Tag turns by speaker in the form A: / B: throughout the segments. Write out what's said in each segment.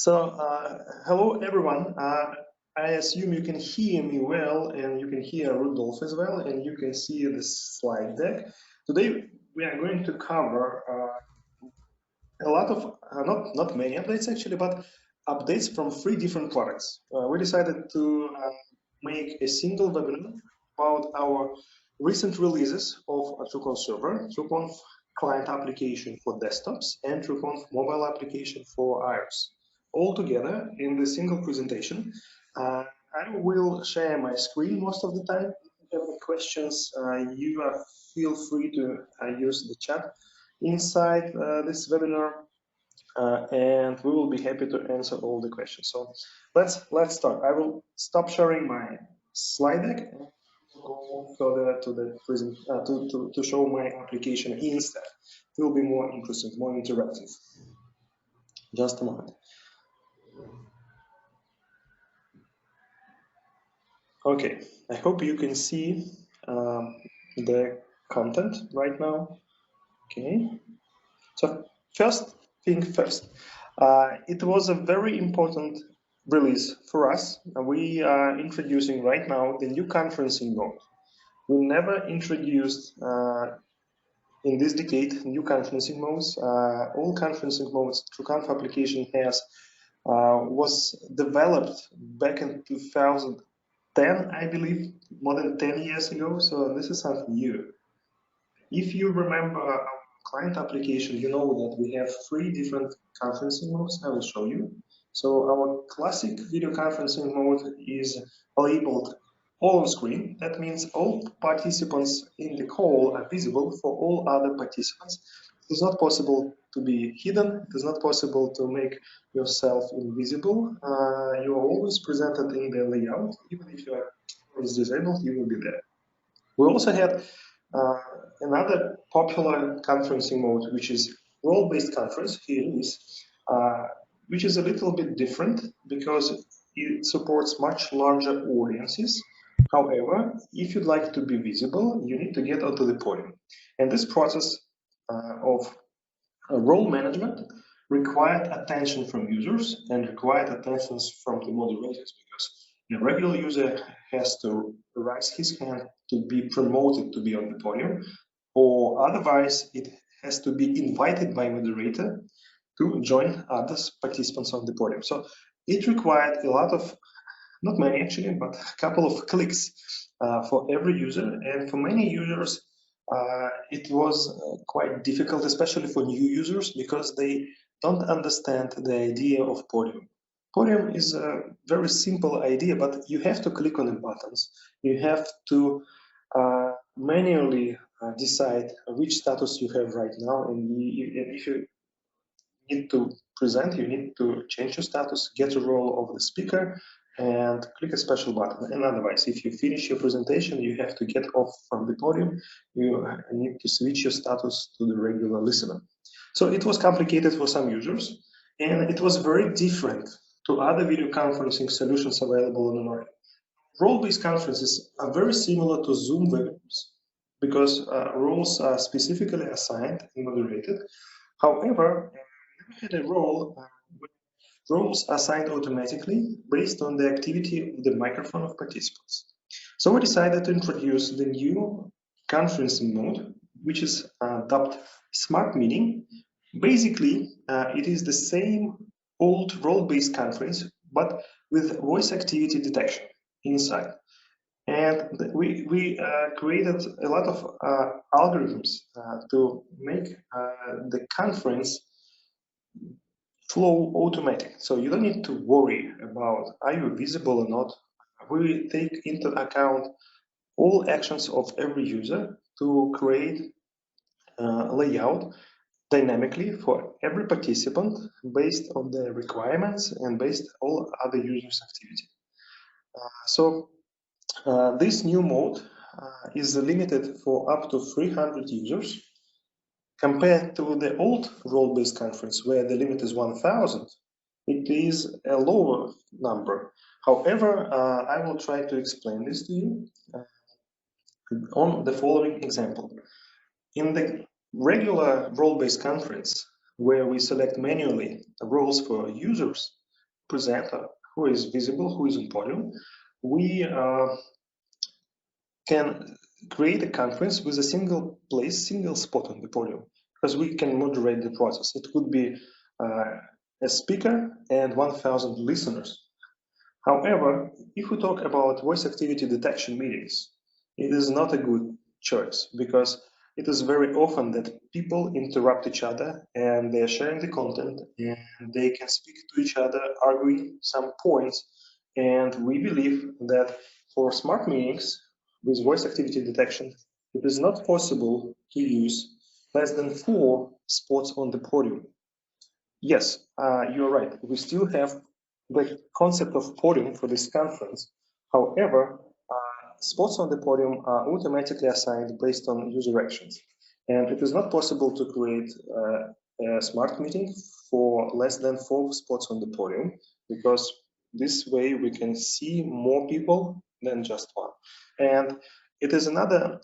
A: Hello everyone. I assume you can hear me well, and you can hear Rudolf as well, and you can see the slide deck. Today we are going to cover a lot of, not many updates actually, but updates from 3 different products. We decided to make a single webinar about our recent releases of a TrueConf server, TrueConf client application for desktops, and TrueConf mobile application for iOS. All together in the single presentation. I will share my screen most of the time. If you have any questions, feel free to use the chat inside this webinar, and we will be happy to answer all the questions. So let's start. I will stop sharing my slide deck and go further to the present to show my application instead. It will be more interesting, more interactive. Just a moment. Okay, I hope you can see the content right now. Okay, so first thing first, it was a very important release for us. We are introducing right now the new conferencing mode. We never introduced in this decade new conferencing modes. All conferencing modes TrueConf application has was developed back in 2010, I believe, more than 10 years ago. So this is something new. If you remember our client application, you know that we have 3 different conferencing modes. I will show you. So our classic video conferencing mode is labeled all on screen. That means all participants in the call are visible for all other participants. It is not possible to be hidden. It is not possible to make yourself invisible. You are always presented in the layout. Even if your camera is disabled, you will be there. We also had another popular conferencing mode, which is role-based conference. Here it is, which is a little bit different because it supports much larger audiences. However, if you'd like to be visible, you need to get onto the podium. And this process of role management required attention from users and required attention from the moderators, because a regular user has to raise his hand to be promoted to be on the podium, or otherwise it has to be invited by moderator to join other participants on the podium. So it required a lot of, not many actually, but a couple of clicks for every user, and for many users it was quite difficult, especially for new users, because they don't understand the idea of podium. Podium is a very simple idea, but you have to click on the buttons. You have to manually decide which status you have right now, and if you need to present, you need to change your status, get a role of the speaker, and click a special button. And otherwise, if you finish your presentation, you have to get off from the podium. You need to switch your status to the regular listener. So it was complicated for some users, and it was very different to other video conferencing solutions available on the market. Role-based conferences are very similar to Zoom webinars because roles are specifically assigned and moderated. However, we had a role roles assigned automatically based on the activity of the microphone of participants. So we decided to introduce the new conferencing mode, which is dubbed Smart Meeting. Basically, it is the same old role-based conference, but with voice activity detection inside. And we created a lot of algorithms to make the conference flow automatic. So you don't need to worry about are you visible or not. We take into account all actions of every user to create a layout dynamically for every participant based on the requirements and based on all other users' activity. This new mode is limited for up to 300 users. Compared to the old role-based conference, where the limit is 1,000, it is a lower number. However, I will try to explain this to you on the following example. In the regular role-based conference, where we select manually roles for users, presenter, who is visible, who is on podium, we can create a conference with a single place, single spot on the podium, because we can moderate the process. It could be a speaker and 1,000 listeners. However, if we talk about voice activity detection meetings, it is not a good choice because it is very often that people interrupt each other and they are sharing the content and they can speak to each other, arguing some points. And we believe that for smart meetings with voice activity detection, it is not possible to use less than 4 spots on the podium. Yes, you're right. We still have the concept of podium for this conference. However, spots on the podium are automatically assigned based on user actions. And it is not possible to create a smart meeting for less than 4 spots on the podium, because this way we can see more people than just one. And it is another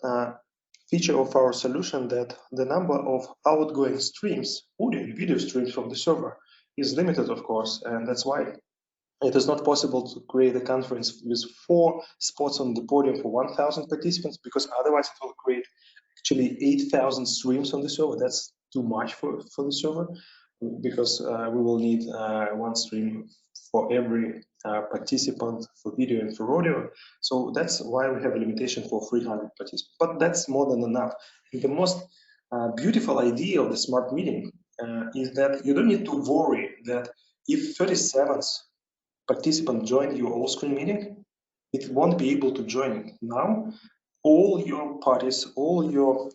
A: feature of our solution that the number of outgoing streams, audio and video streams from the server is limited, of course, and that's why it is not possible to create a conference with 4 spots on the podium for 1,000 participants, because otherwise it will create actually 8,000 streams on the server. That's too much for the server, because we will need 1 stream for every participant for video and for audio. So that's why we have a limitation for 300 participants. But that's more than enough. And the most beautiful idea of the smart meeting is that you don't need to worry that if 37th participant joined your all-screen meeting, it won't be able to join it. Now, all your parties, all your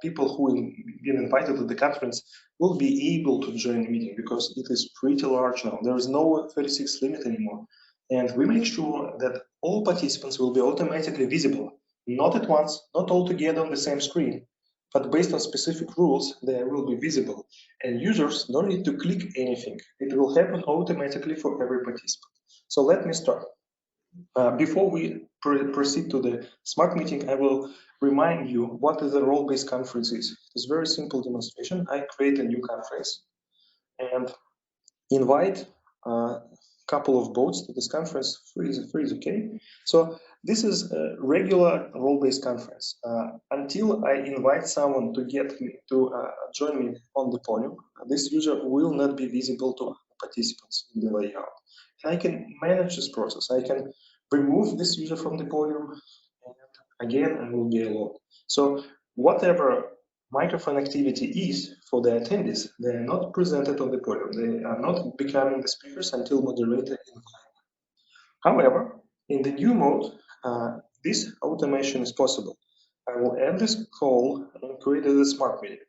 A: people who have been invited to the conference will be able to join the meeting because it is pretty large now. There is no 36 limit anymore. And we make sure that all participants will be automatically visible, not at once, not all together on the same screen, but based on specific rules, they will be visible. And users don't need to click anything. It will happen automatically for every participant. So let me start. Before we proceed to the smart meeting, I will remind you what the role-based conference is. It's a very simple demonstration. I create a new conference and invite a couple of bots to this conference. Free is okay. So this is a regular role-based conference. Until I invite someone to get me to join me on the podium, this user will not be visible to participants in the layout. And I can manage this process. I can remove this user from the podium, and again, I will be alone. So whatever microphone activity is for the attendees, they are not presented on the podium. They are not becoming the speakers until moderator invites. However, in the new mode, this automation is possible. I will end this call and create a smart meeting.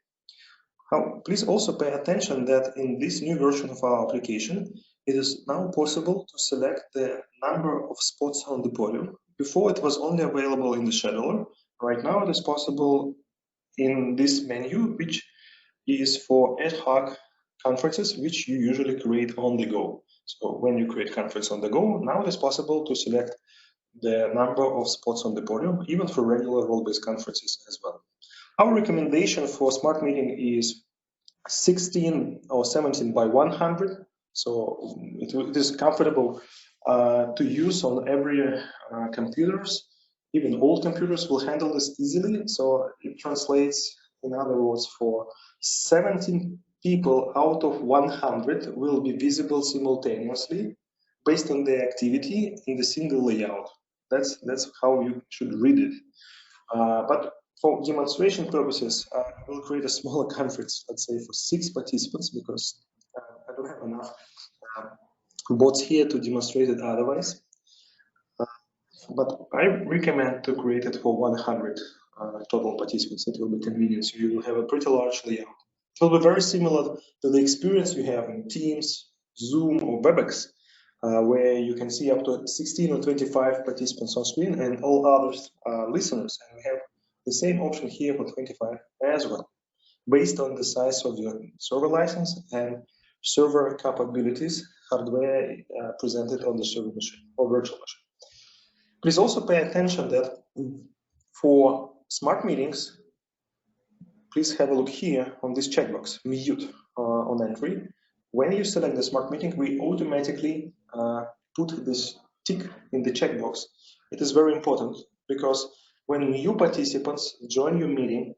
A: Please also pay attention that in this new version of our application, it is now possible to select the number of spots on the podium. Before it was only available in the scheduler. Right now it is possible in this menu, which is for ad hoc conferences, which you usually create on the go. So when you create conference on the go, now it is possible to select the number of spots on the podium, even for regular role-based conferences as well. Our recommendation for smart meeting is 16 or 17 by 100. So it is comfortable to use on every computers. Even old computers will handle this easily. So it translates, in other words, for 17 people out of 100 will be visible simultaneously based on their activity in the single layout. That's how you should read it. But for demonstration purposes, we'll create a smaller conference, let's say for 6 participants, because I don't have enough bots here to demonstrate it otherwise. But I recommend to create it for 100 total participants. It will be convenient, so you will have a pretty large layout. It will be very similar to the experience you have in Teams, Zoom, or WebEx, where you can see up to 16 or 25 participants on screen and all others listeners. And we have the same option here for 25 as well, based on the size of your server license and server capabilities, hardware presented on the server machine or virtual machine. Please also pay attention that for smart meetings, please have a look here on this checkbox, mute on entry. when you select the smart meeting, we automatically put this tick in the checkbox. It is very important because when new participants join your meeting,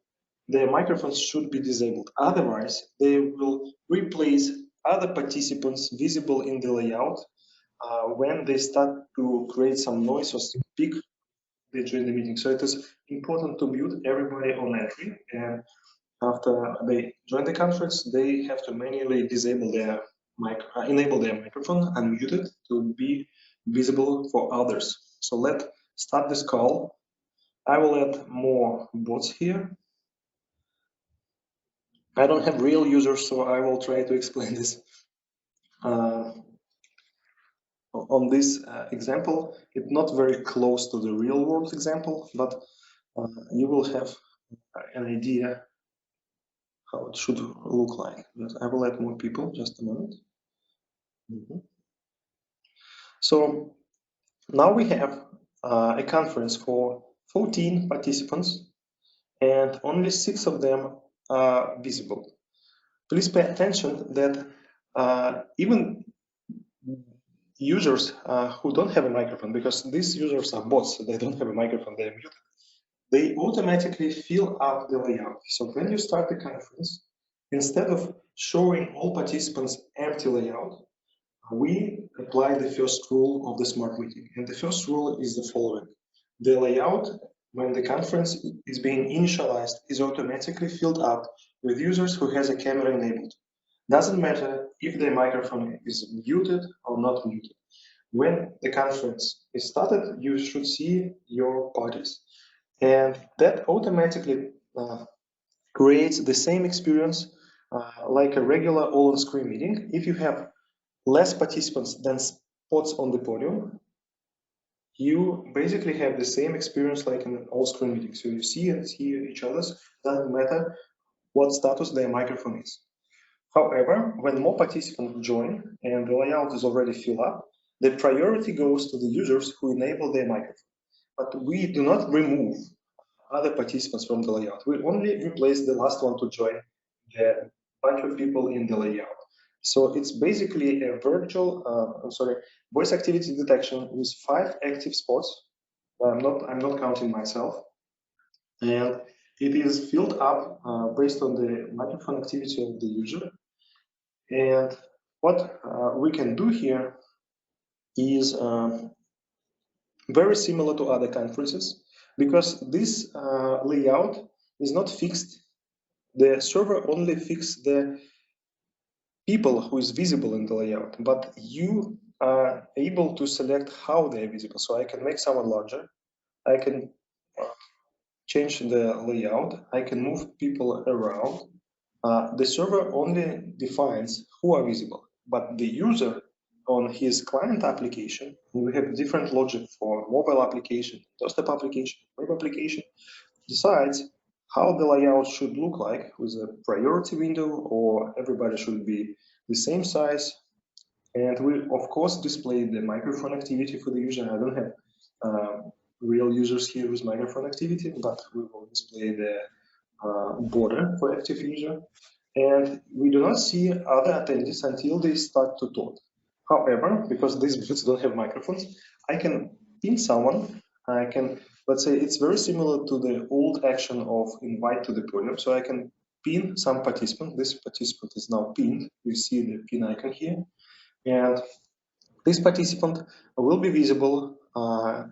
A: their microphones should be disabled. Otherwise, they will replace other participants visible in the layout when they start to create some noise or speak during the meeting. So it is important to mute everybody on entry, and after they join the conference, they have to manually disable their enable their microphone, unmute it to be visible for others. So let's start this call. I will add more bots here. I don't have real users, so I will try to explain this on this example. It's not very close to the real world example, but you will have an idea how it should look like. But I will add more people, just a moment. So now we have a conference for 14 participants, and only 6 of them are visible. Please pay attention that even users who don't have a microphone, because these users are bots, so they don't have a microphone, they're muted, they automatically fill up the layout. So when you start the conference, instead of showing all participants empty layout, we apply the first rule of the smart meeting. And the first rule is the following. The layout, when the conference is being initialized, is automatically filled up with users who has a camera enabled. Doesn't matter if their microphone is muted or not muted. When the conference is started, you should see your parties. And that automatically creates the same experience like a regular all-on-screen meeting. If you have less participants than spots on the podium, you basically have the same experience like in an all-screen meeting. So you see and hear each other's, doesn't matter what status their microphone is. However, when more participants join and the layout is already filled up, the priority goes to the users who enable their microphone. But we do not remove other participants from the layout. We only replace the last one to join the bunch of people in the layout. So it's basically a virtual, voice activity detection with 5 active spots. I'm not counting myself, and it is filled up based on the microphone activity of the user. And what we can do here is very similar to other conferences, because this layout is not fixed. The server only fixes the people who is visible in the layout, but you are able to select how they are visible. So I can make someone larger, I can change the layout, I can move people around. The server only defines who are visible, but the user on his client application, and we have different logic for mobile application, desktop application, web application, decides how the layout should look like with a priority window, or everybody should be the same size. And we, of course, display the microphone activity for the user. I don't have real users here with microphone activity, but we will display the border for active user. And we do not see other attendees until they start to talk. However, because these booths don't have microphones, I can pin someone. I can, let's say it's very similar to the old action of invite to the podium. So I can pin some participant. This participant is now pinned. You see the pin icon here. And this participant will be visible.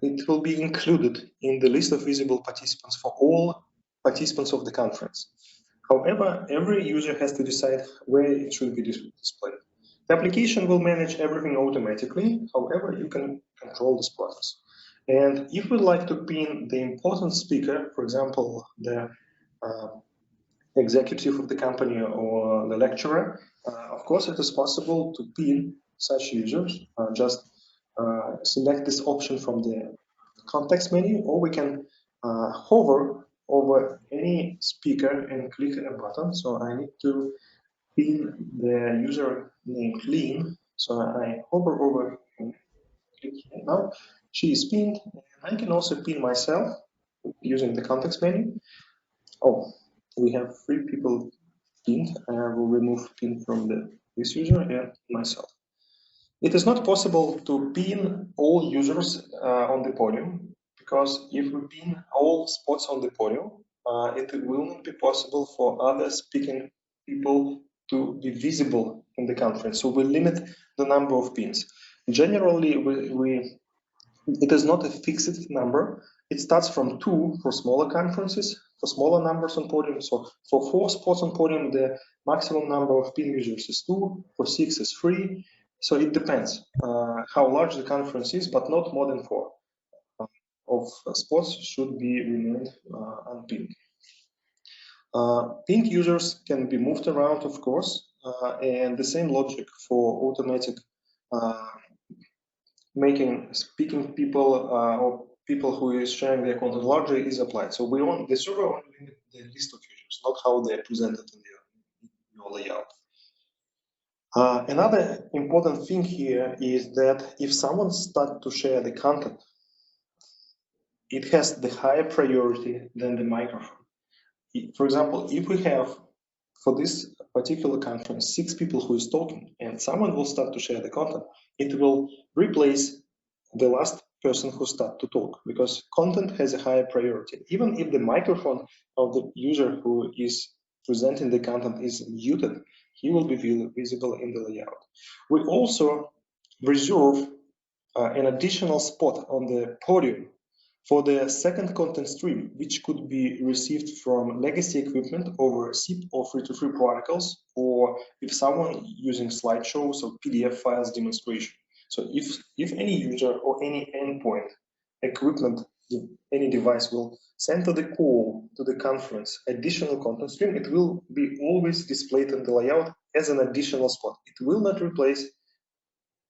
A: It will be included in the list of visible participants for all participants of the conference. However, every user has to decide where it should be displayed. The application will manage everything automatically. However, you can control this process. And if we'd like to pin the important speaker, for example, the executive of the company or the lecturer, of course, it is possible to pin such users. Just select this option from the context menu, or we can hover over any speaker and click a button. So I need to pin the user name clean. So I hover over and click here. Now she is pinned. I can also pin myself using the context menu. Oh, we have 3 people pinned. I will remove pin from the this user and myself. It is not possible to pin all users on the podium, because if we pin all spots on the podium, it will not be possible for other speaking people to be visible in the conference. So we limit the number of pins. Generally, it is not a fixed number. It starts from 2 for smaller conferences, for smaller numbers on podium. So for 4 spots on podium, the maximum number of pin users is 2, for 6 is 3. So it depends how large the conference is, but not more than 4 of spots should be remained unpinned. Pinned users can be moved around, of course, and the same logic for automatic making speaking people or people who is sharing their content larger is applied. So we want the server only limit the list of users, not how they're presented in your layout. Another important thing here is that if someone starts to share the content, it has the higher priority than the microphone. For example, if we have for this particular conference 6 people who is talking and someone will start to share the content, it will replace the last person who start to talk, because content has a higher priority. Even if the microphone of the user who is presenting the content is muted, he will be visible in the layout. We also reserve an additional spot on the podium for the second content stream, which could be received from legacy equipment over zip or free-to-free protocols, or if someone using slideshows or PDF files demonstration. So if any user or any endpoint equipment, any device will send to the call to the conference additional content stream, it will be always displayed in the layout as an additional spot. It will not replace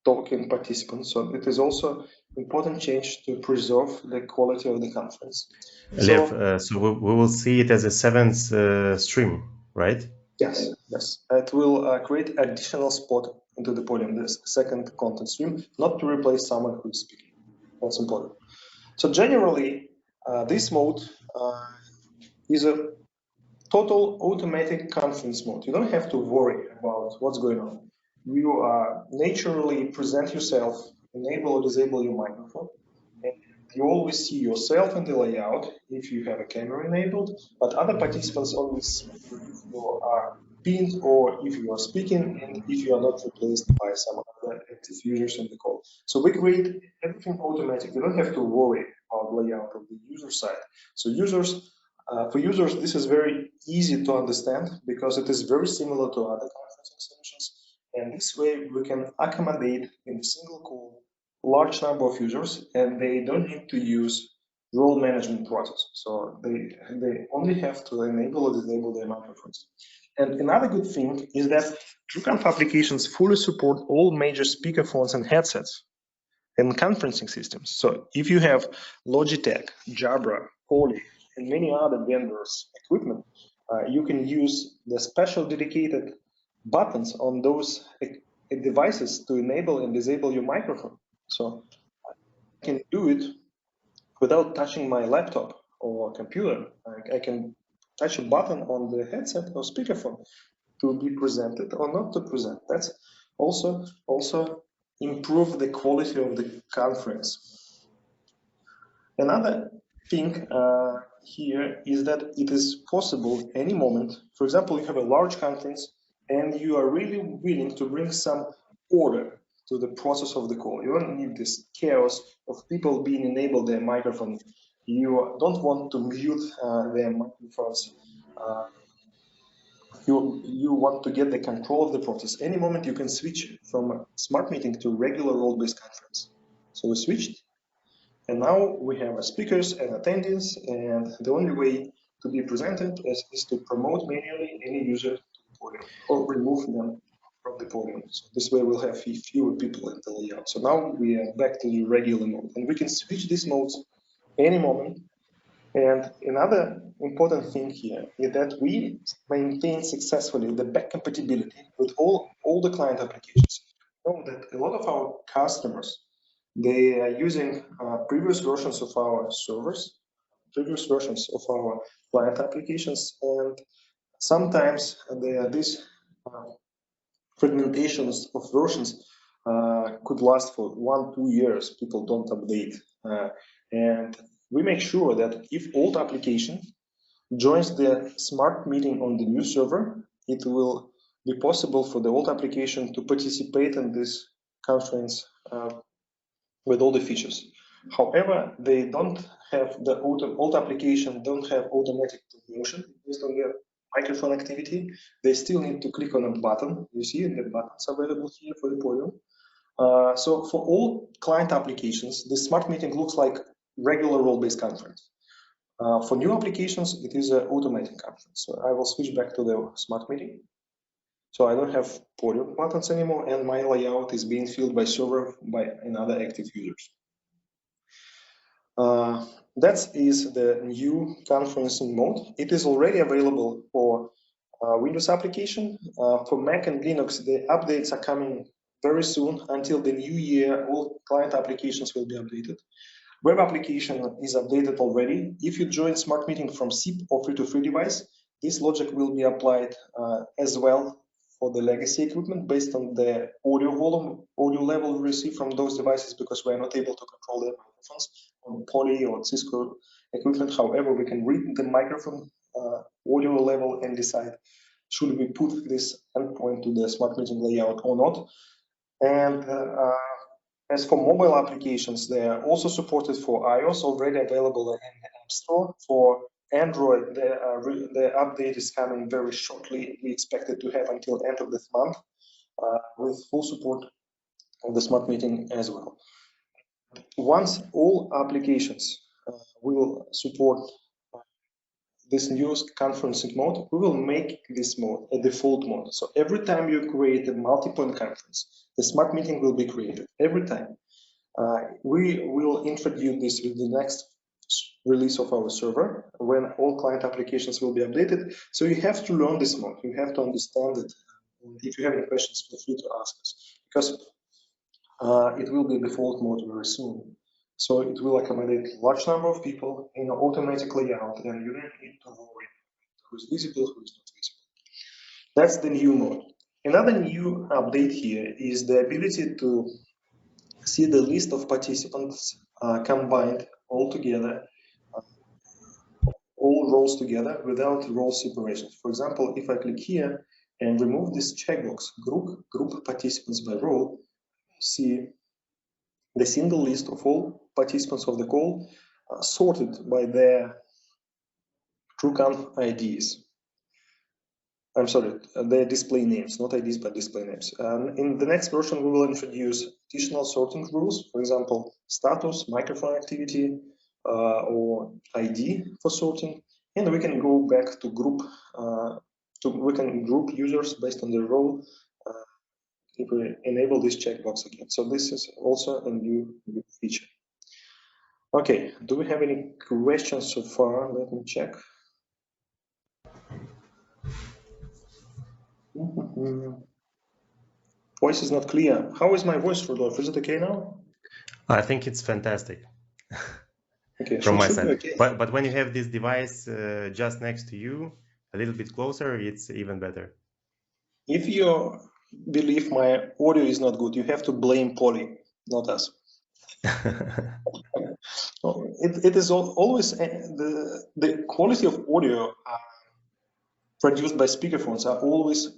A: talking participants. So it is also important change to preserve the quality of the conference.
B: Lev, so we will see it as a 7th stream, right?
A: Yes, yes. It will create additional spot into the podium, this second content stream, not to replace someone who is speaking. That's important. So generally, this mode is a total automatic conference mode. You don't have to worry about what's going on. You naturally present yourself, enable or disable your microphone, and you always see yourself in the layout if you have a camera enabled, but other participants always see you if you are pinned or if you are speaking and if you are not replaced by some other active users in the call. So we create everything automatic. You don't have to worry about layout of the user side. So for users, this is very easy to understand because it is very similar to other conferencing solutions. And this way we can accommodate in a single call large number of users, and they don't need to use role management process. So they only have to enable or disable their microphones. And another good thing is that TrueConf applications fully support all major speaker phones and headsets and conferencing systems. So if you have Logitech, Jabra, Poly, and many other vendors' equipment, you can use the special dedicated buttons on those devices to enable and disable your microphone. So I can do it without touching my laptop or computer. I can touch a button on the headset or speakerphone to be presented or not to present. That's also improve the quality of the conference. Another thing here is that it is possible any moment. For example, you have a large conference and you are really willing to bring some order to the process of the call. You don't need this chaos of people being enabled their microphone. You don't want to mute their microphones. You want to get the control of the process. Any moment you can switch from a smart meeting to regular role-based conference. So we switched, and now we have speakers and attendees, and the only way to be presented is to promote manually any user to the podium or remove them from the podium. So this way we'll have fewer people in the layout. So now we are back to the regular mode, and we can switch these modes any moment. And another important thing here is that we maintain successfully the back compatibility with all the client applications. You know that a lot of our customers, they are using previous versions of our servers, previous versions of our client applications, and sometimes these fragmentations of versions could last for 1-2 years. People don't update. And we make sure that if old application joins the smart meeting on the new server, it will be possible for the old application to participate in this conference with all the features. However, they don't have the old application don't have automatic promotion based on their microphone activity. They still need to click on a button. You see the buttons available here for the podium. So for all client applications, the smart meeting looks like regular role-based conference. For new applications, it is an automatic conference. So I will switch back to the smart meeting. So I don't have podium buttons anymore, and my layout is being filled by server by another active users. That is the new conferencing mode. It is already available for Windows application. For Mac and Linux, the updates are coming very soon. Until the new year, all client applications will be updated. Web application is updated already. If you join Smart Meeting from SIP or free-to-free device, this logic will be applied as well for the legacy equipment based on the audio volume, audio level we receive from those devices, because we are not able to control the microphones on Poly or Cisco equipment. However, we can read the microphone audio level and decide should we put this endpoint to the Smart Meeting layout or not. And as for mobile applications, they are also supported for iOS, already available in the App Store. For Android, the update is coming very shortly. We expect it to have until end of this month, with full support of the Smart Meeting as well. Once all applications will support this new conferencing mode, we will make this mode a default mode. So every time you create a multi-point conference, the Smart Meeting will be created every time. We will introduce this with the next release of our server when all client applications will be updated. So you have to learn this mode. You have to understand it. And if you have any questions, feel free to ask us, because it will be a default mode very soon. So it will accommodate a large number of people in an automatic layout, and you don't need to worry who is visible, who is not visible. That's the new mode. Another new update here is the ability to see the list of participants combined all together, all roles together without role separation. For example, if I click here and remove this checkbox, group participants by role, see the single list of all participants of the call sorted by their TrueConf IDs. I'm sorry, their display names, not IDs, but display names. In the next version, we will introduce additional sorting rules, for example, status, microphone activity, or ID for sorting, and we can go back to group. We can group users based on their role if we enable this checkbox again. So this is also a new feature. Okay, do we have any questions so far? Let me check. Voice is not clear. How is my voice, Rudolf? Is it okay now?
B: I think it's fantastic.
A: Okay,
B: from my side.
A: Okay.
B: But when you have this device just next to you, a little bit closer, it's even better.
A: If you believe my audio is not good, you have to blame Poly, not us. It is always the quality of audio produced by speakerphones are always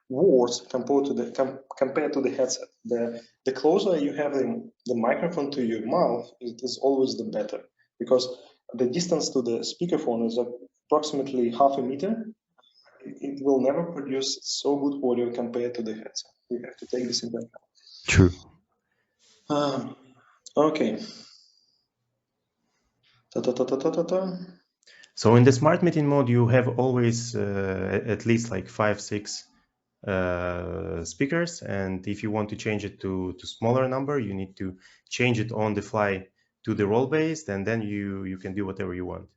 A: worse compared to the headset. The closer you have the microphone to your mouth, it is always the better, because the distance to the speakerphone is approximately half a meter. It will never produce so good audio compared to the headset. We have to take this into account.
B: True.
A: Okay.
B: So in the smart meeting mode, you have always at least like 5-6 speakers, and if you want to change it to smaller number, you need to change it on the fly to the role-based, and then you can do whatever you want.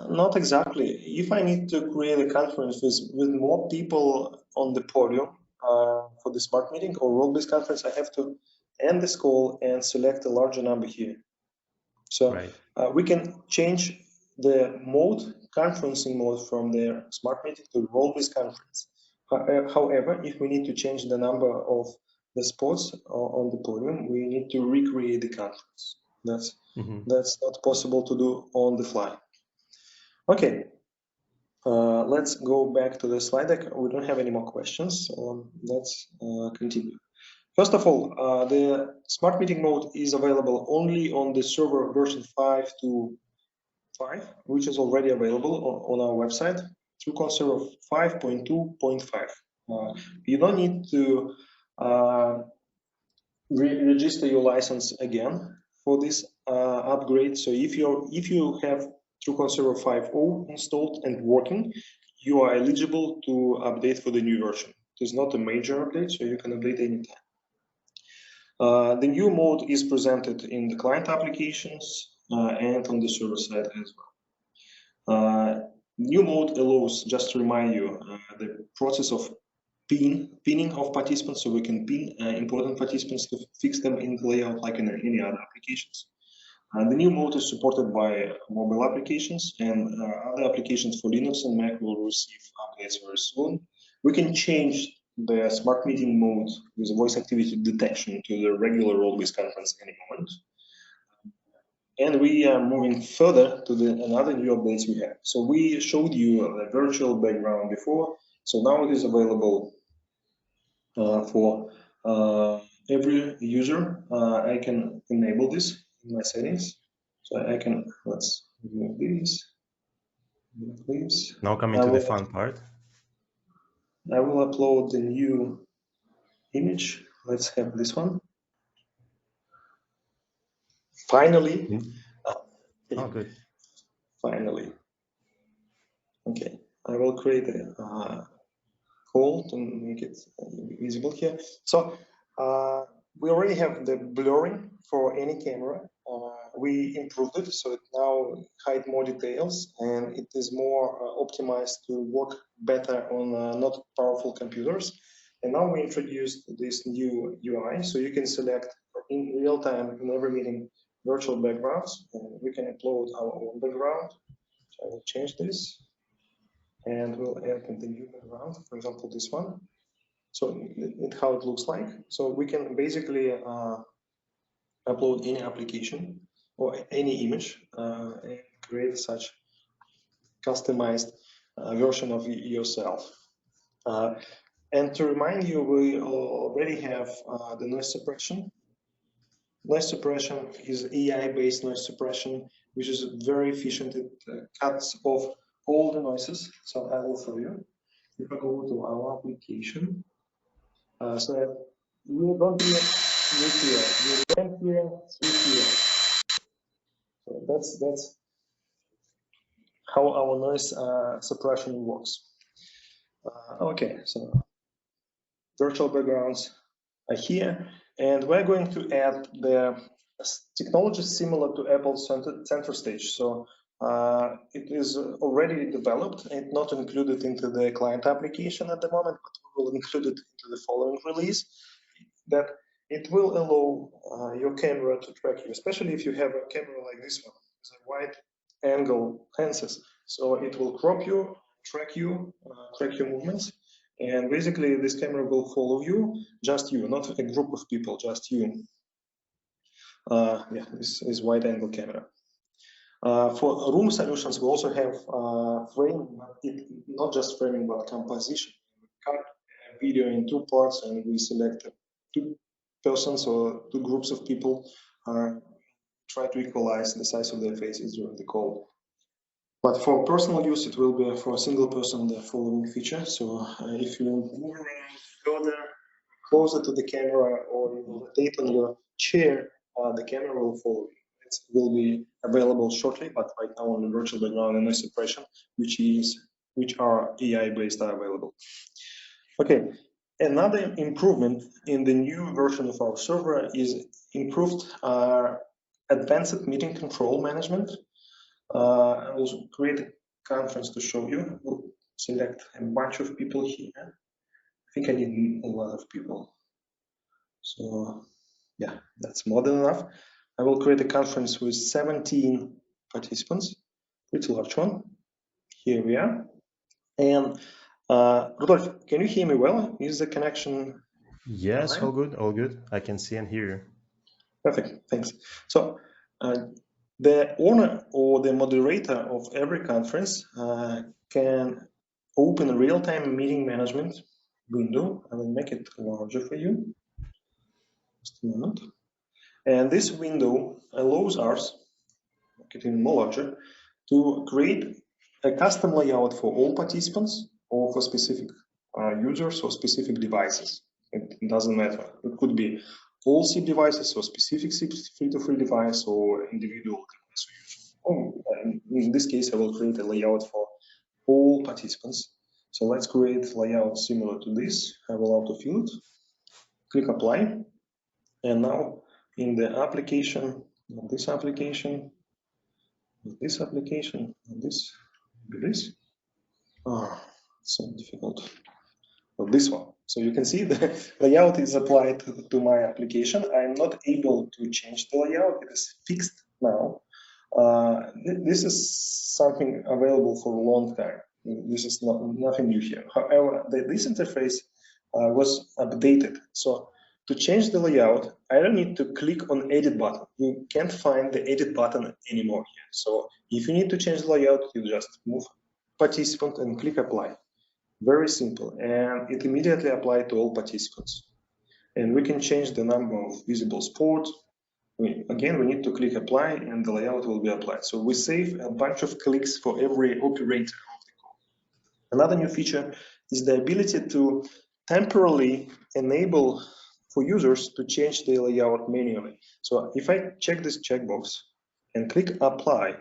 A: Not exactly. If I need to create a conference with more people on the podium for the smart meeting or role-based conference, I have to end this call and select a larger number here. So
B: right.
A: We can change the mode, conferencing mode, from the smart meeting to role-based conference. However, if we need to change the number of the spots on the podium, we need to recreate the conference. That's not possible to do on the fly. Okay, let's go back to the slide deck. We don't have any more questions. Let's continue. First of all, the smart meeting mode is available only on the server version 5.5, which is already available on our website, TrueConf server 5.2.5. You don't need to register your license again for this upgrade. So if you have TrueConf server 5.0 installed and working, you are eligible to update for the new version. It's not a major update, so you can update anytime. The new mode is presented in the client applications and on the server side as well. New mode allows, just to remind you, the process of pinning of participants, so we can pin important participants to fix them in the layout like in any other applications. The new mode is supported by mobile applications, and other applications for Linux and Mac will receive updates very soon. We can change the smart meeting mode with voice activity detection to the regular role-based conference any moment. And we are moving further to another new updates we have. So we showed you the virtual background before, so now it is available for every user. I can enable this in my settings. So I can, let's remove this.
B: Now coming to the fun part.
A: I will upload the new image. Let's have this one. Finally.
B: Oh, good.
A: Finally. Okay, I will create a call to make it visible here. So we already have the blurring for any camera. We improved it, so it now hides more details and it is more optimized to work better on not powerful computers. And now we introduced this new UI, so you can select in real time in every meeting virtual backgrounds. And we can upload our own background. So I will change this and we'll add the new background, for example, this one. So how it looks like. So we can basically upload any application or any image and create such customized version of yourself. And to remind you, we already have the noise suppression. Noise suppression is AI-based noise suppression, which is very efficient. It cuts off all the noises. So I will show you. If I go to our application, so you don't hear here, you don't hear here. So that's how our noise suppression works. Okay, so virtual backgrounds are here, and we're going to add the technology similar to Apple's center stage. So it is already developed and not included into the client application at the moment, but we will include it into the following release. That it will allow your camera to track you, especially if you have a camera like this one, with a wide angle lenses. So it will crop you, track your movements, and basically this camera will follow you, just you, not a group of people, just you. Yeah, this is wide angle camera. For room solutions, we also have framing, not just framing, but composition. We cut video in two parts and we select two persons or two groups of people, try to equalize the size of their faces during the call. But for personal use, it will be for a single person the following feature. So if you move around further, closer to the camera, or you rotate on your chair, the camera will follow you. It will be available shortly, but right now on the virtual background and noise suppression, which are AI-based, are available. Okay, another improvement in the new version of our server is improved advanced meeting control management. I will create a conference to show you. We'll select a bunch of people here. I think I need a lot of people. So yeah, that's more than enough. I will create a conference with 17 participants, pretty large one. Here we are. And Rudolf, can you hear me well? Is the connection
B: Yes,
A: fine?
B: all good, all good. I can see and hear you.
A: Perfect, thanks. So the owner or the moderator of every conference can open a real-time meeting management window. I will make it larger for you. Just a moment. And this window allows us, make it even more larger, to create a custom layout for all participants or for specific users or specific devices. It doesn't matter. It could be all SIP devices or specific SIP free-to-free device or individual device user. In this case, I will create a layout for all participants. So let's create layout similar to this. I will autofill it, click apply, and now in the application, this application, this application, and this, oh, so difficult. Well, this one. So you can see the layout is applied to my application. I'm not able to change the layout. It is fixed now. This is something available for a long time. This is nothing new here. However, this interface was updated. So to change the layout, I don't need to click on edit button. You can't find the edit button anymore here. So if you need to change the layout, you just move participant and click apply. Very simple, and it immediately applied to all participants. And we can change the number of visible sports. Again, we need to click apply and the layout will be applied. So we save a bunch of clicks for every operator of the call. Another new feature is the ability to temporarily enable for users to change the layout manually. So if I check this checkbox and click apply,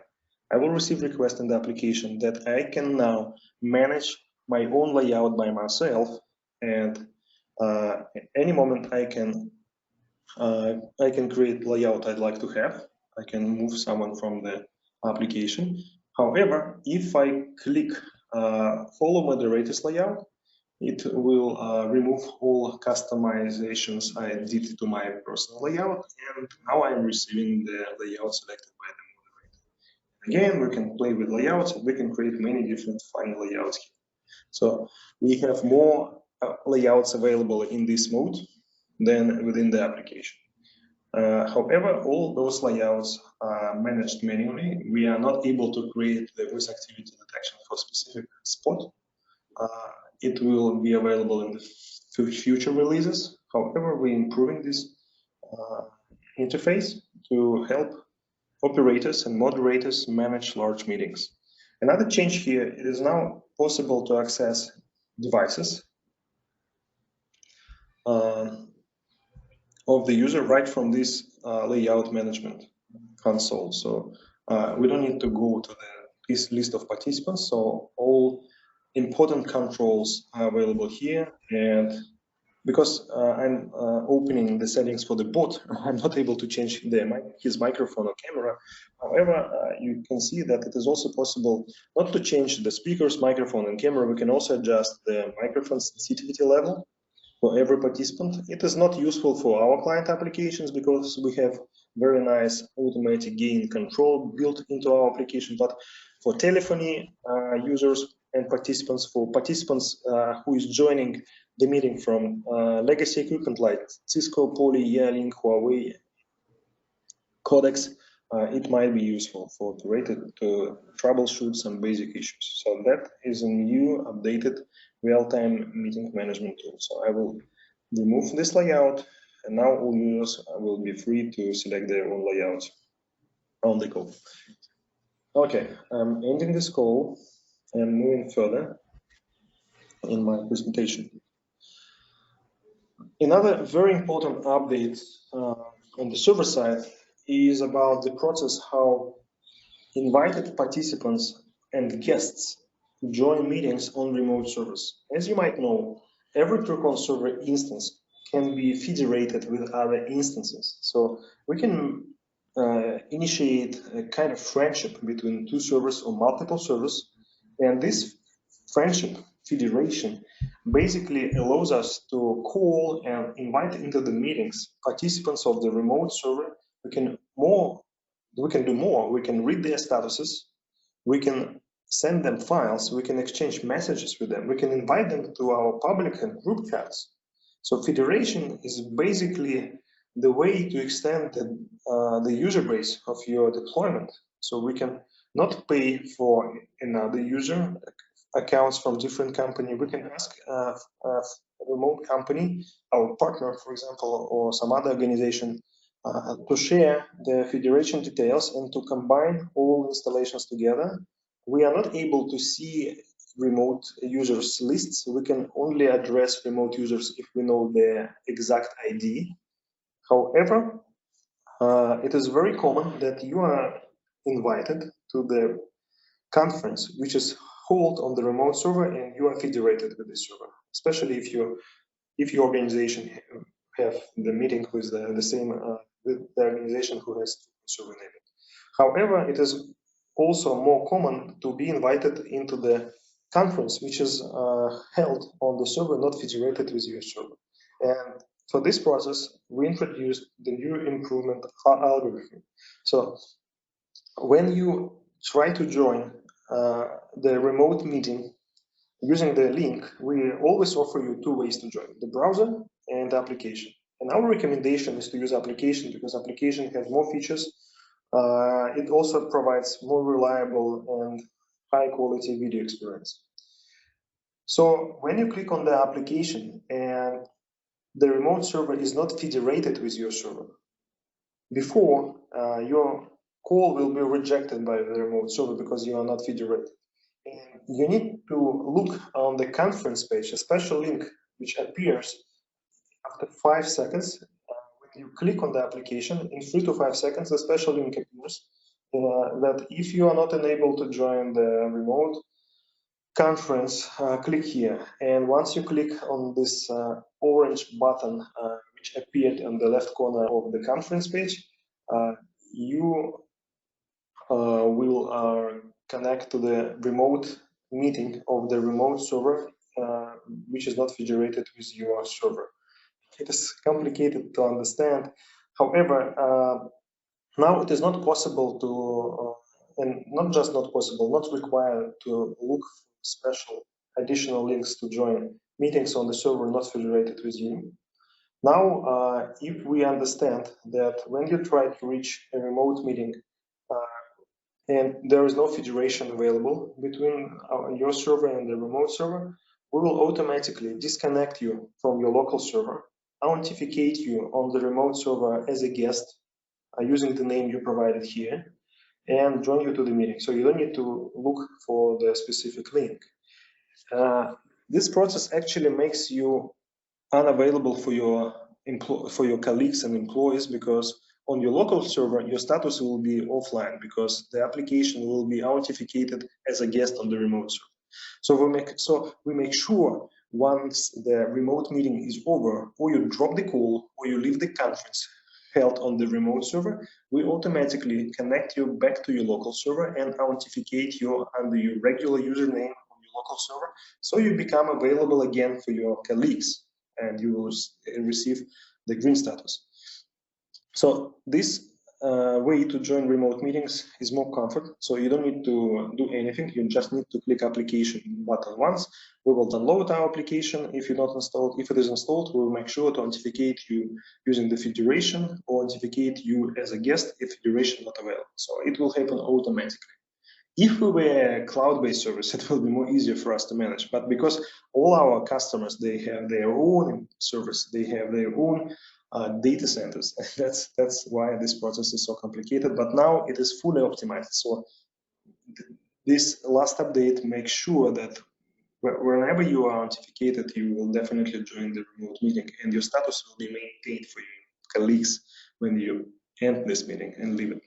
A: I will receive request in the application that I can now manage my own layout by myself, and at any moment I can create layout I'd like to have. I can move someone from the application. However, if I click follow moderator's layout, it will remove all customizations I did to my personal layout, and now I'm receiving the layout selected by the moderator. Again, we can play with layouts and we can create many different fun layouts here. So we have more layouts available in this mode than within the application. However, all those layouts are managed manually. We are not able to create the voice activity detection for specific spot. It will be available in the future releases. However, we're improving this interface to help operators and moderators manage large meetings. Another change here, it is now possible to access devices of the user right from this layout management console. So we don't need to go to this list of participants. So all important controls are available here. And because I'm opening the settings for the bot, I'm not able to change his microphone or camera. However, you can see that it is also possible not to change the speaker's microphone and camera. We can also adjust the microphone sensitivity level for every participant. It is not useful for our client applications because we have very nice automatic gain control built into our application, but for telephony users and participants, for participants who is joining the meeting from legacy equipment like Cisco, Poly, Yealink, Huawei, Codex, it might be useful for operator to troubleshoot some basic issues. So that is a new updated real-time meeting management tool. So I will remove this layout, and now all users will be free to select their own layouts on the call. Okay, I'm ending this call and moving further in my presentation. Another very important update on the server side is about the process how invited participants and guests join meetings on remote servers. As you might know, every TrueConf server instance can be federated with other instances. So we can initiate a kind of friendship between two servers or multiple servers, and this friendship federation basically allows us to call and invite into the meetings participants of the remote server. We can do more. We can read their statuses. We can send them files, we can exchange messages with them, we can invite them to our public and group chats. So federation is basically the way to extend the user base of your deployment. So we can not pay for another user accounts from different company. We can ask a remote company, our partner, for example, or some other organization, to share the federation details and to combine all installations together. We are not able to see remote users lists. We can only address remote users if we know their exact ID. However, it is very common that you are invited to the conference, which is held on the remote server, and you are federated with this server, especially if your organization have the meeting with the same with the organization who has server name. However, it is also more common to be invited into the conference, which is held on the server not federated with your server. And for this process, we introduced the new improvement algorithm. So when you try to join the remote meeting using the link, we always offer you two ways to join, the browser and the application. And our recommendation is to use application because application has more features. It also provides more reliable and high quality video experience. So when you click on the application and the remote server is not federated with your server, before your call will be rejected by the remote server because you are not federated. And you need to look on the conference page, a special link which appears after 5 seconds. When you click on the application, in 3 to 5 seconds, a special link appears that if you are not enabled to join the remote conference, click here. And once you click on this orange button, which appeared on the left corner of the conference page, you will connect to the remote meeting of the remote server, which is not federated with your server. It is complicated to understand. However, now it is not possible to, and not just not possible, not required to look for special additional links to join meetings on the server not federated with you. Now, if we understand that when you try to reach a remote meeting and there is no federation available between your server and the remote server, we will automatically disconnect you from your local server, authenticate you on the remote server as a guest using the name you provided here, and join you to the meeting. So you don't need to look for the specific link. This process actually makes you unavailable for your colleagues and employees, because on your local server, your status will be offline because the application will be authenticated as a guest on the remote server. So we make sure once the remote meeting is over, or you drop the call, or you leave the conference held on the remote server, we automatically connect you back to your local server and authenticate you under your regular username on your local server, so you become available again for your colleagues and you will receive the green status. So this way to join remote meetings is more comfort. So you don't need to do anything. You just need to click application button once. We will download our application. If you're not installed, if it is installed, we will make sure to authenticate you using the federation or authenticate you as a guest if federation not available. So it will happen automatically. If we were a cloud-based service, it will be more easier for us to manage. But because all our customers, they have their own service, they have their own data centers. That's why this process is so complicated. But now it is fully optimized. So this last update makes sure that whenever you are authenticated, you will definitely join the remote meeting, and your status will be maintained for your colleagues when you end this meeting and leave it.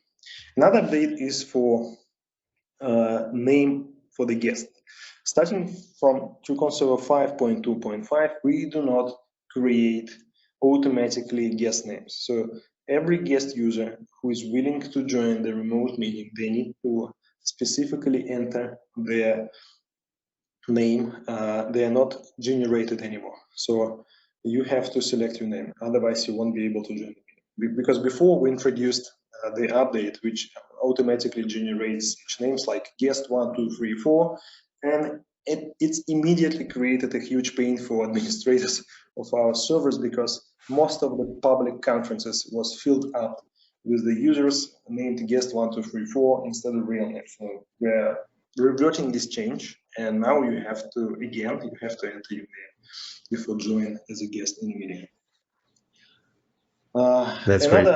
A: Another update is for name for the guest. Starting from TrueConf Server 5.2.5, we do not create automatically guest names. So every guest user who is willing to join the remote meeting, they need to specifically enter their name. They are not generated anymore. So you have to select your name, otherwise you won't be able to join the meeting. Because before we introduced the update, which automatically generates names like guest 1, 2, 3, 4, and it's immediately created a huge pain for administrators of our servers because most of the public conferences was filled up with the users named guest 1, 2, 3, 4 instead of real names. So we're reverting this change, and now you have to enter your name before joining as a guest in the meeting.
B: That's great.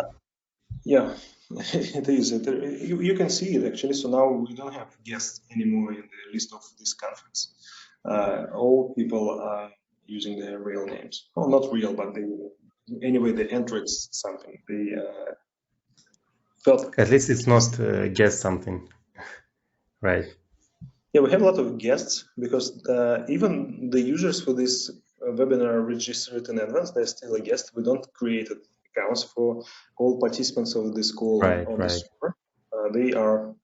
A: Yeah, it is. You can see it actually. So now we don't have guests anymore in the list of this conference. All people are using their real names. Oh, not real, but anyway, they entered something. They felt.
B: At least it's not guess something, right?
A: Yeah, we have a lot of guests because even the users for this webinar registered in advance, they're still a guest. We don't create accounts for all participants of this call on the server. They are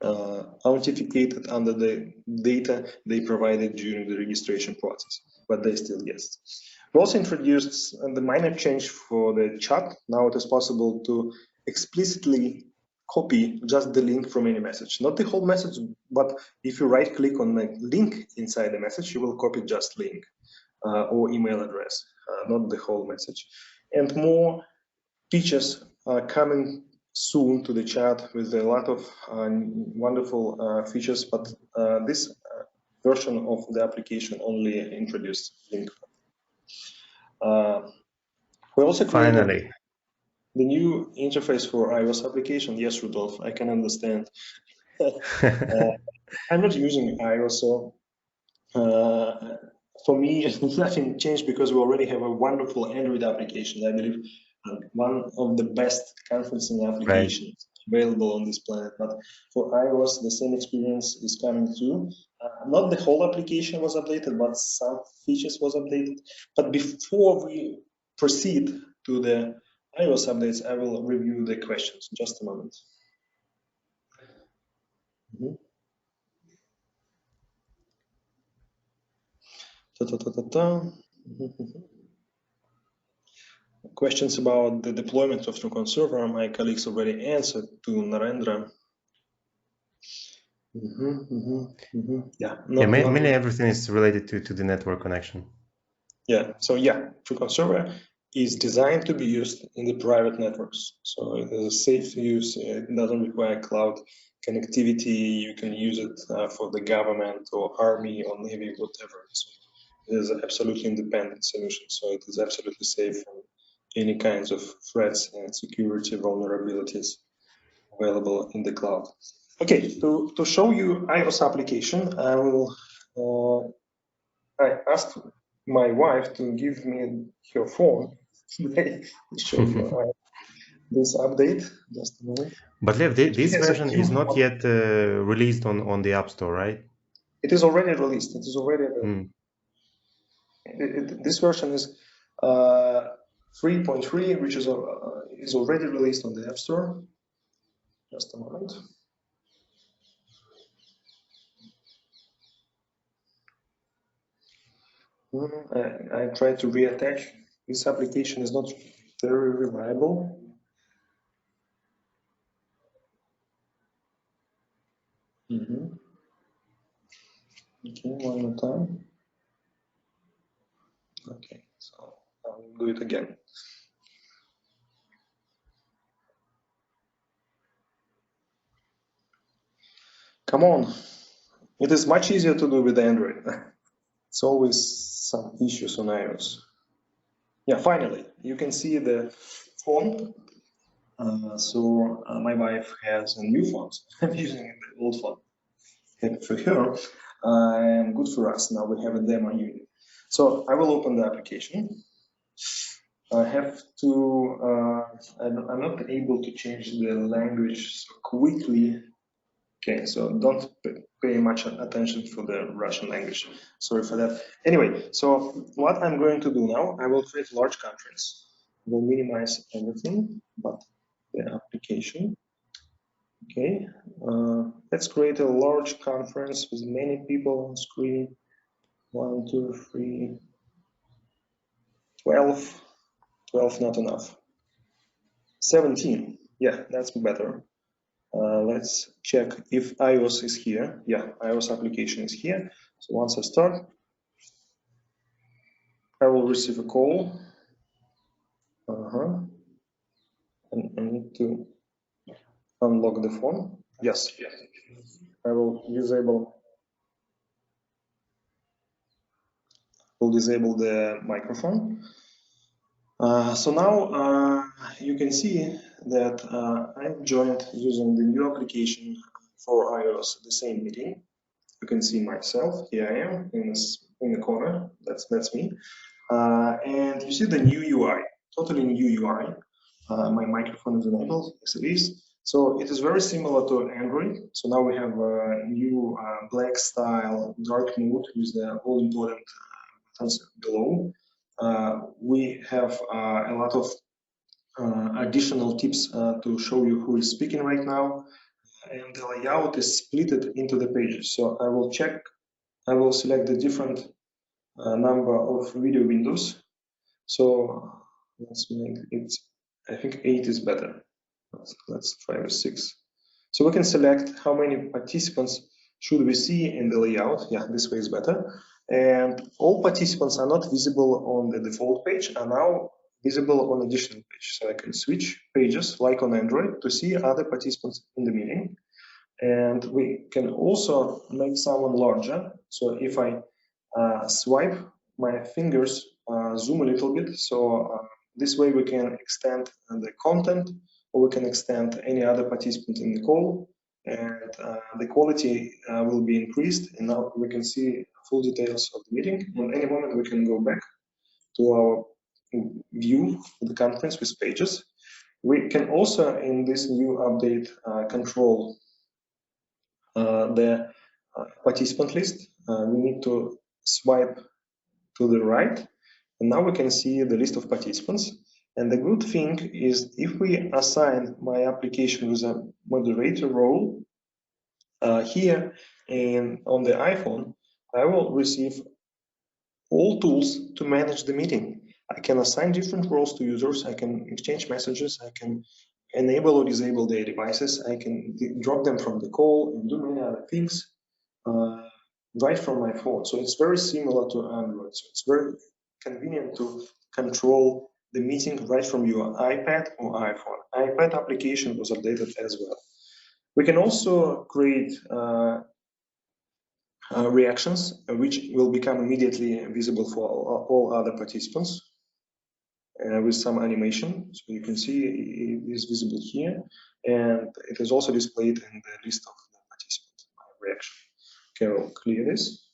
A: authenticated under the data they provided during the registration process, but they're still guests. We also introduced the minor change for the chat. Now it is possible to explicitly copy just the link from any message, not the whole message, but if you right click on the link inside the message, you will copy just link or email address, not the whole message. And more features are coming soon to the chat with a lot of wonderful features, but this version of the application only introduced link. We also created the new interface for iOS application. Yes, Rudolf, I can understand. I'm not using iOS, so for me, nothing changed because we already have a wonderful Android application. I believe one of the best conferencing applications available on this planet. But for iOS, the same experience is coming too. Not the whole application was updated, but some features was updated. But before we proceed to the iOS updates, I will review the questions. Just a moment. Questions about the deployment of TrueConf server, my colleagues already answered to Narendra. Yeah,
B: mainly everything is related to the network connection.
A: Yeah, so yeah, TrueConf server is designed to be used in the private networks. So it is a safe use, it doesn't require cloud connectivity, you can use it for the government or army or navy, whatever. So it is an absolutely independent solution, so it is absolutely safe from any kinds of threats and security vulnerabilities available in the cloud. Okay, to show you iOS application, I asked my wife to give me her phone to show you this update. Just a moment.
B: But Lev, this version is not yet released on the App Store, right?
A: It is already released. It is already available. This version is 3.3, which is already released on the App Store. Just a moment. I tried to reattach. This application is not very reliable. Okay, one more time. Okay, so I'll do it again. Come on, it is much easier to do with Android. It's always some issues on iOS. Yeah, finally, you can see the phone. So my wife has a new phone. I'm using the old phone. Happy for her and good for us. Now we have a demo unit. So I will open the application. I have to, I'm not able to change the language so quickly. Okay, so don't pay much attention for the Russian language. Sorry for that. Anyway, so what I'm going to do now, I will create a large conference. I will minimize everything but the application. Okay, let's create a large conference with many people on screen. 1, 2, 3, 12. 12 not enough. 17, yeah, that's better. Let's check if iOS is here. Yeah, iOS application is here. So once I start, I will receive a call. And I need to unlock the phone. Yes, I will disable the microphone. So now you can see that I've joined using the new application for iOS, the same meeting. You can see myself. Here I am in the corner. That's me. And you see the new UI, totally new UI. My microphone is enabled, yes it is. So it is very similar to Android. So now we have a new black style dark mode with the all important buttons below. We have a lot of additional tips to show you who is speaking right now. And the layout is split into the pages. So I will select the different number of video windows. So let's make it, I think 8 is better. Let's try with 6. So we can select how many participants should we see in the layout. Yeah, this way is better. And all participants are not visible on the default page, are now visible on additional page. So I can switch pages like on Android to see other participants in the meeting. And we can also make someone larger. So if I swipe my fingers, zoom a little bit. So this way we can extend the content, or we can extend any other participant in the call, and the quality will be increased. And now we can see full details of the meeting. At any moment we can go back to our view of the contents with pages. We can also, in this new update, control the participant list. We need to swipe to the right, and now we can see the list of participants. And the good thing is, if we assign my application with a moderator role, here and on the iPhone, I will receive all tools to manage the meeting. I can assign different roles to users, I can exchange messages, I can enable or disable their devices, I can drop them from the call and do many other things right from my phone. So it's very similar to Android. So it's very convenient to control the meeting right from your iPad or iPhone. iPad application was updated as well. We can also create reactions, which will become immediately visible for all other participants with some animation. So you can see it is visible here, and it is also displayed in the list of the participants reaction. Okay, I'll clear this.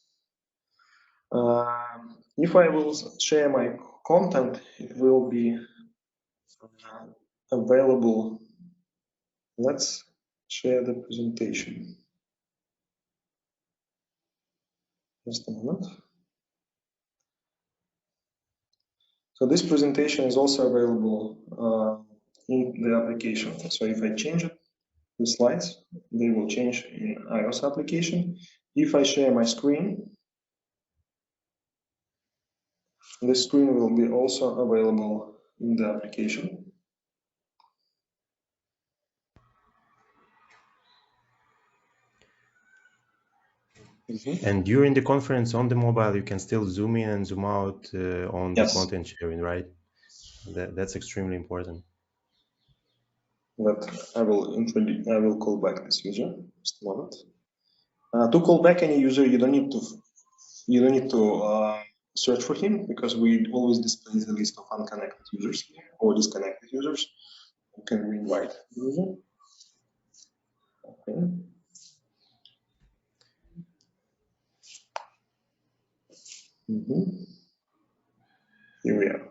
A: If I will share my content, it will be available. Let's share the presentation. Just a moment. So this presentation is also available in the application. So if I change it, the slides, they will change in iOS application. If I share my screen, the screen will be also available in the application.
B: And during the conference on the mobile, you can still zoom in and zoom out on the content sharing, right? That's extremely important.
A: But I will call back this user. Just a moment. To call back any user, you don't need to search for him, because we always display the list of unconnected users or disconnected users. You can reinvite the user. Okay. Here we are.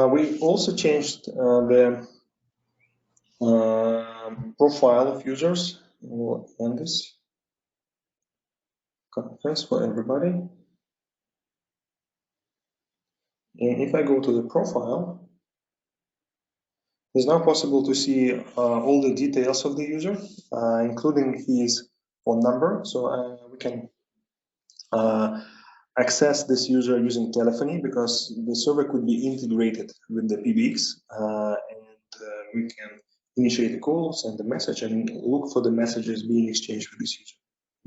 A: We also changed the profile of users. We'll end this conference for everybody. And if I go to the profile, it's now possible to see all the details of the user, including his phone number. So we can access this user using telephony, because the server could be integrated with the PBX, and we can initiate the call, send the message, and look for the messages being exchanged with this user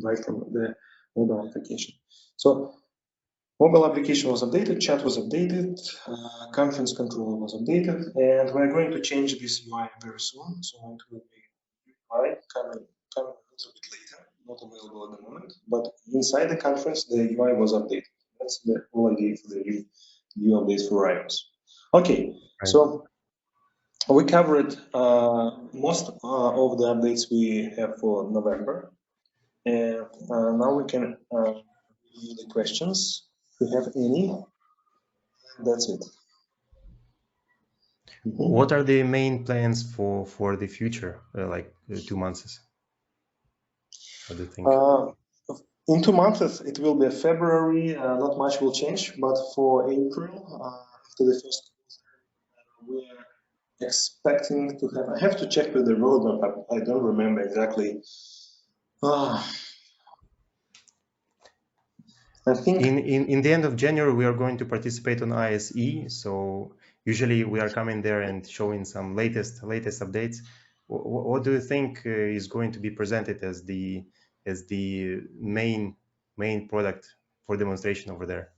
A: right from the mobile application. So mobile application was updated, chat was updated, conference control was updated, and we're going to change this UI very soon. So it will be UI coming a little bit later, not available at the moment, but inside the conference, the UI was updated. That's the whole idea for the new updates for iOS. Okay, right. So we covered most of the updates we have for November, and now we can review the questions. If we have any, that's it.
B: What are the main plans for the future, like 2 months? What do you think?
A: In 2 months, it will be February. Not much will change, but for April, after the first quarter, we are expecting to have. I have to check with the roadmap. I don't remember exactly. I think
B: in the end of January we are going to participate on ISE. So usually we are coming there and showing some latest updates. What do you think is going to be presented as the main product for demonstration over there?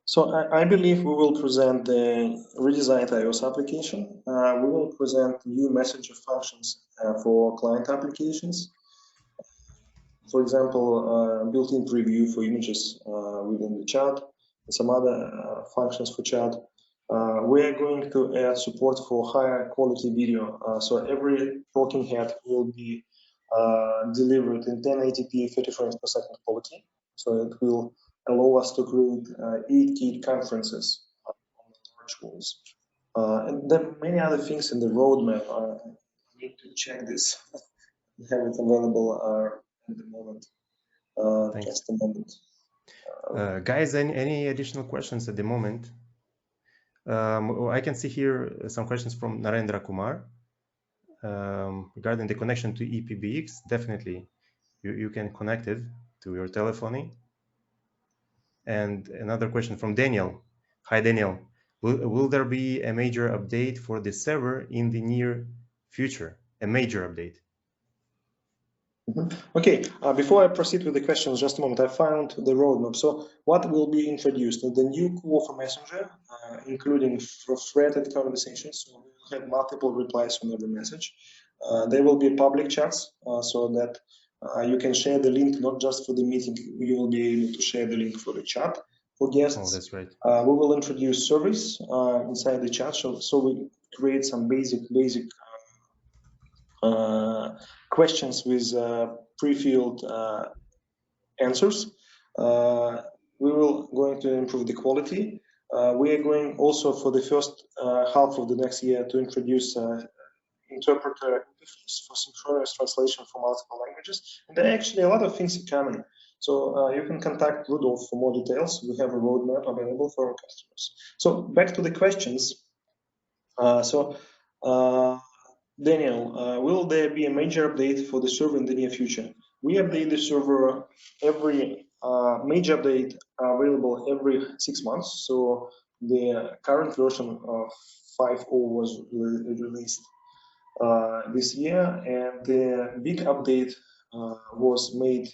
A: So I believe we will present the redesigned iOS application. We will present new messenger functions for client applications. For example, built-in preview for images within the chat, and some other functions for chat. We are going to add support for higher quality video. So every talking head will be delivered in 1080p 30 frames per second quality. So it will allow us to create 8K conferences on large walls. And there are many other things in the roadmap. I need to check this. Have it available at the moment. Just a moment.
B: Guys, any additional questions at the moment? I can see here some questions from Narendra Kumar regarding the connection to ePBX. Definitely, you can connect it to your telephony. And another question from Daniel. Hi, Daniel. Will there be a major update for the server in the near future? A major update?
A: Okay, before I proceed with the questions, just a moment, I found the roadmap. So what will be introduced? The new call for Messenger, including threaded conversations. So we will have multiple replies on every message. There will be public chats so that you can share the link, not just for the meeting, you will be able to share the link for the chat for guests.
B: Oh, that's right.
A: We will introduce surveys inside the chat, so we create some basic questions with pre-filled answers. We will going to improve the quality. We are going also for the first half of the next year to introduce interpreter interface for synchronous translation for multiple languages. And there are actually a lot of things coming. So you can contact Rudolf for more details. We have a roadmap available for our customers. So back to the questions. Daniel, will there be a major update for the server in the near future? We update the server every major update available every 6 months. So the current version of 5.0 was released this year, and the big update was made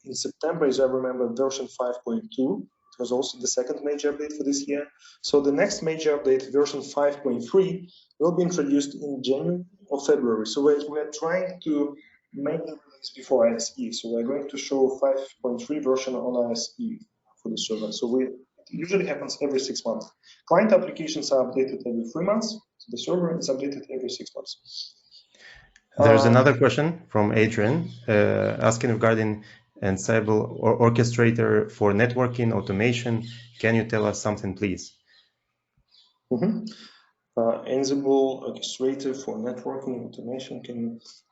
A: in September, as I remember, version 5.2. It was also the second major update for this year. So the next major update, version 5.3, will be introduced in January or February. So we're trying to make the release before ISE. So we're going to show 5.3 version on ISE for the server. So it usually happens every 6 months. Client applications are updated every 3 months. So the server is updated every 6 months.
B: There's another question from Adrian asking regarding Ansible or orchestrator for networking automation. Can you tell us something, please?
A: Ansible orchestrator for networking automation.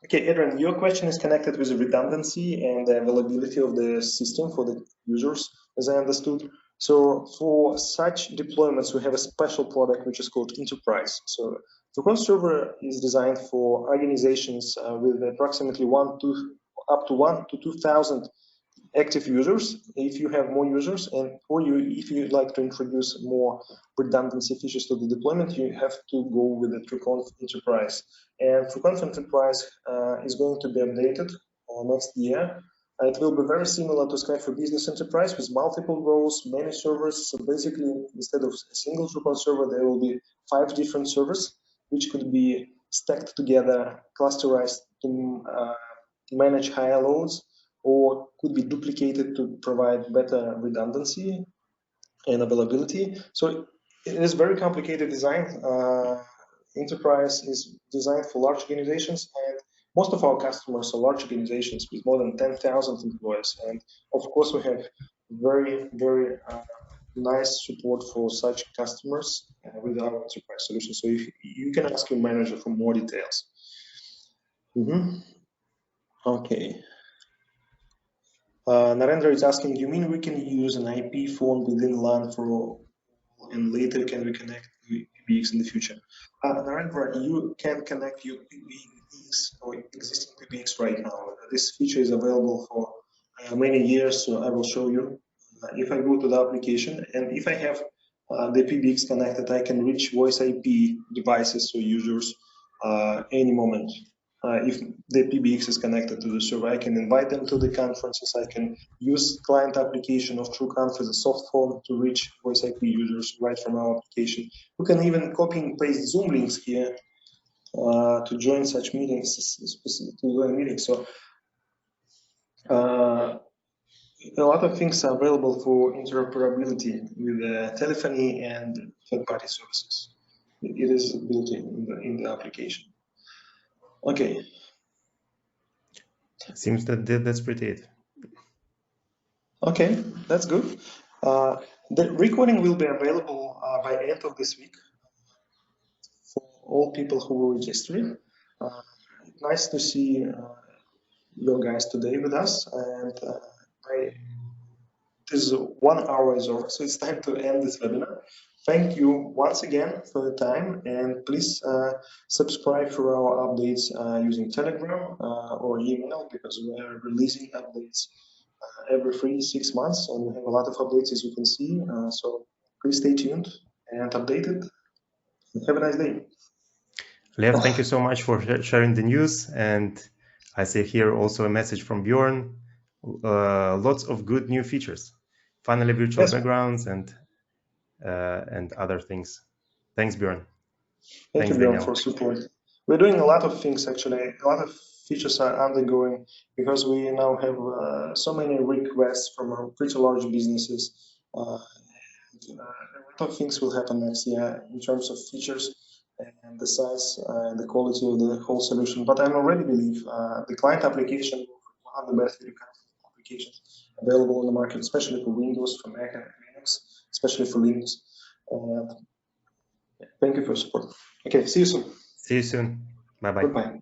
A: Okay, Adrian, your question is connected with the redundancy and the availability of the system for the users, as I understood. So for such deployments, we have a special product which is called Enterprise. So the core server is designed for organizations with approximately up to 1 to 2,000 active users. If you have more users, and or if you like to introduce more redundancy features to the deployment, you have to go with the TrueConf Enterprise. And TrueConf Enterprise is going to be updated next year. It will be very similar to Sky for Business Enterprise with multiple roles, many servers. So basically, instead of a single TrueConf server, there will be 5 different servers, which could be stacked together, clusterized to manage higher loads, or could be duplicated to provide better redundancy and availability. So it is very complicated design. Enterprise is designed for large organizations, and most of our customers are large organizations with more than 10,000 employees. And of course, we have very, very nice support for such customers with our enterprise solution. So you can ask your manager for more details. Okay. Narendra is asking, you mean we can use an IP phone within LAN for all, and later can we connect PBX in the future? Narendra, you can connect your PBX or existing PBX right now. This feature is available for many years, so I will show you. If I go to the application, and if I have the PBX connected, I can reach voice IP devices or users any moment. If the PBX is connected to the server, I can invite them to the conferences. I can use client application of TrueConf as a soft phone to reach voice IP users right from our application. We can even copy and paste Zoom links here to join such meetings, So a lot of things are available for interoperability with telephony and third-party services. It is built in the application. Okay.
B: Seems that that's pretty it.
A: Okay, that's good. The recording will be available by end of this week for all people who will register. Nice to see you guys today with us, and this 1 hour is over, so it's time to end this webinar. Thank you once again for the time, and please subscribe for our updates using Telegram or email, because we are releasing updates every 3-6 months, and we have a lot of updates, as you can see. So please stay tuned and updated. Have a nice day.
B: Lev, thank you so much for sharing the news. And I see here also a message from Bjorn. Lots of good new features. Finally, virtual backgrounds and other things. Thanks, Bjorn.
A: Thank you, Bjorn, for support. We're doing a lot of things, actually. A lot of features are undergoing because we now have so many requests from our pretty large businesses. A lot of things will happen next year in terms of features and the size and the quality of the whole solution. But I already believe the client application will be one of the best applications available on the market, especially for Windows, for Mac and Linux, especially for Linux. Thank you for your support. Okay, see you soon.
B: See you soon. Bye-bye.
A: Goodbye.